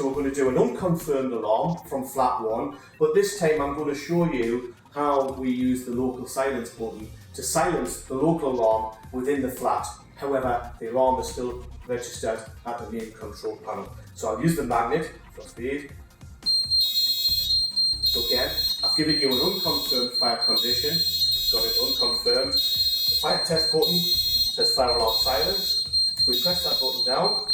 So we're going to do an unconfirmed alarm from flat 1, but this time I'm going to show you how we use the local silence button to silence the local alarm within the flat. However, the alarm is still registered at the main control panel. So I'll use the magnet for speed. So again, I've given you an unconfirmed fire condition, got it unconfirmed. The fire test button says fire alarm silence. If we press that button down,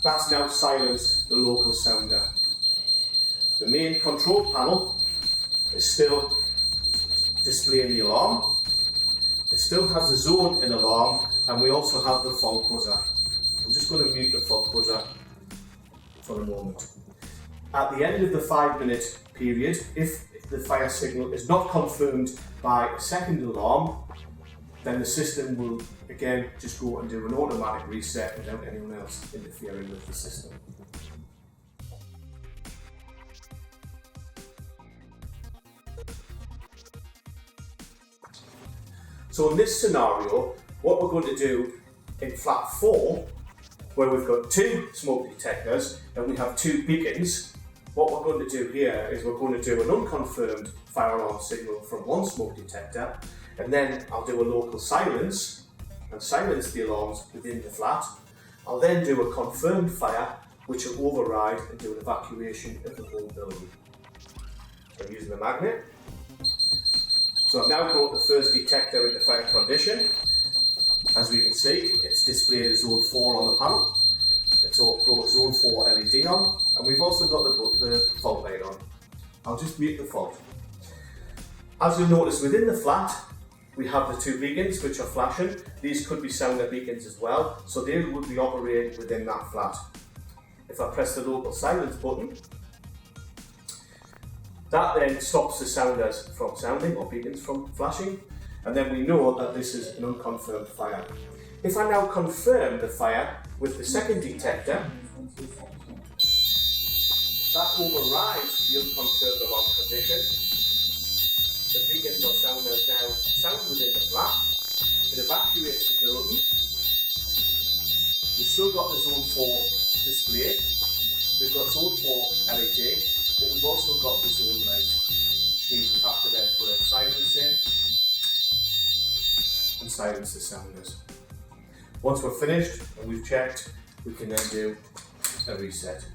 that's now silenced the local sounder. The main control panel is still displaying the alarm. It still has the zone in alarm, and we also have the fault buzzer. I'm just going to mute the fault buzzer for a moment. At the end of the 5-minute period, if the fire signal is not confirmed by a second alarm, then the system will again just go and do an automatic reset without anyone else interfering with the system. So in this scenario, what we're going to do in flat 4, where we've got 2 smoke detectors and we have 2 beacons, what we're going to do here is we're going to do an unconfirmed fire alarm signal from 1 smoke detector, and then I'll do a local silence and silence the alarms within the flat. I'll then do a confirmed fire, which will override and do an evacuation of the whole building. So I'm using the magnet. So I've now brought the first detector into fire condition. As we can see, it's displayed as zone 4 on the panel. It's brought zone 4 LED on, and we've also got the fault light on. I'll just mute the fault. As you'll notice, within the flat, we have the 2 beacons which are flashing. These could be sounder beacons as well, so they would be operating within that flat. If I press the local silence button, that then stops the sounders from sounding or beacons from flashing, and then we know that this is an unconfirmed fire. If I now confirm the fire with the second detector, that overrides the unconfirmed alarm condition. The beacons or sounders now sound within the flat. It evacuates the building. We've still got the zone 4 displayed. We've got zone 4 LED, but we've also got the zone light, which means we have to then put a silence in and silence the sounders. Once we're finished and we've checked, we can then do a reset.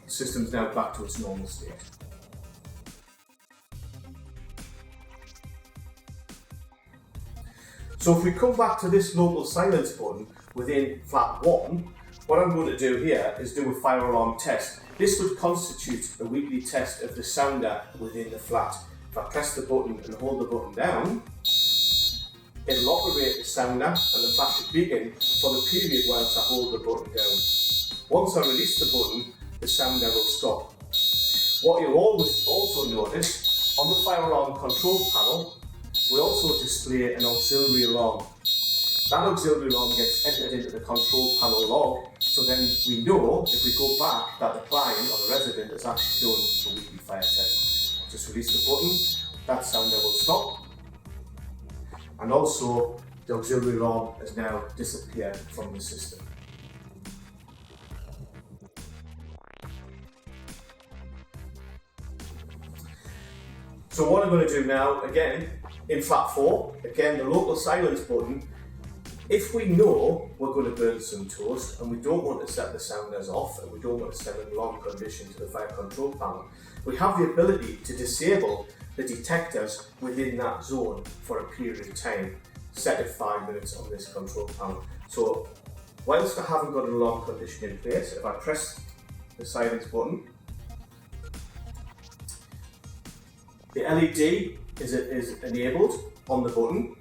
The system's now back to its normal state. So if we come back to this local silence button within flat 1, what I'm going to do here is do a fire alarm test. This would constitute a weekly test of the sounder within the flat. If I press the button and hold the button down, it'll operate the sounder and the flashing beacon for the period whilst I hold the button down. Once I release the button, the sounder will stop. What you'll always also notice, on the fire alarm control panel, we also display an auxiliary alarm. That auxiliary alarm gets entered into the control panel log, so then we know if we go back that the client or the resident has actually done the weekly fire test. I'll just release the button, that sounder will stop. And also, the auxiliary alarm has now disappeared from the system. So what I'm going to do now, again, in flat 4, again the local silence button, if we know we're going to burn some toast and we don't want to set the sounders off and we don't want to set an alarm condition to the fire control panel, we have the ability to disable the detectors within that zone for a period of time, set at 5 minutes on this control panel. So whilst I haven't got an alarm condition in place, if I press the silence button, the LED is enabled on the button,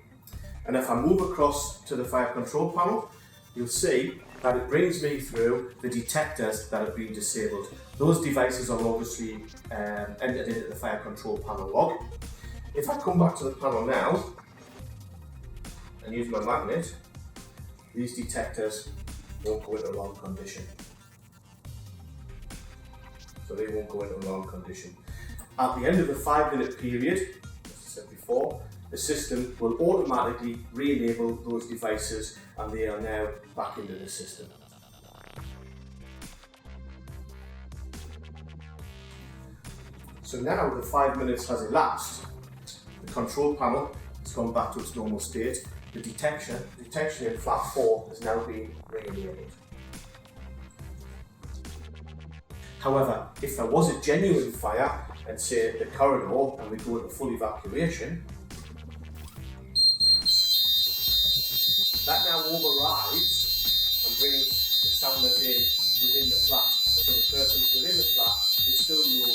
and if I move across to the fire control panel, you'll see that it brings me through the detectors that have been disabled. Those devices are obviously entered into the fire control panel log. If I come back to the panel now and use my magnet, these detectors won't go into alarm condition. So they won't go into alarm condition. At the end of the 5 minute period, as I said before, the system will automatically re-enable those devices and they are now back into the system. So now the 5 minutes has elapsed, the control panel has gone back to its normal state, the detection in flat 4 has now been re-enabled. However, if there was a genuine fire and say the corridor and we go into full evacuation, that now overrides and brings the sounders in within the flat. So the persons within the flat would still know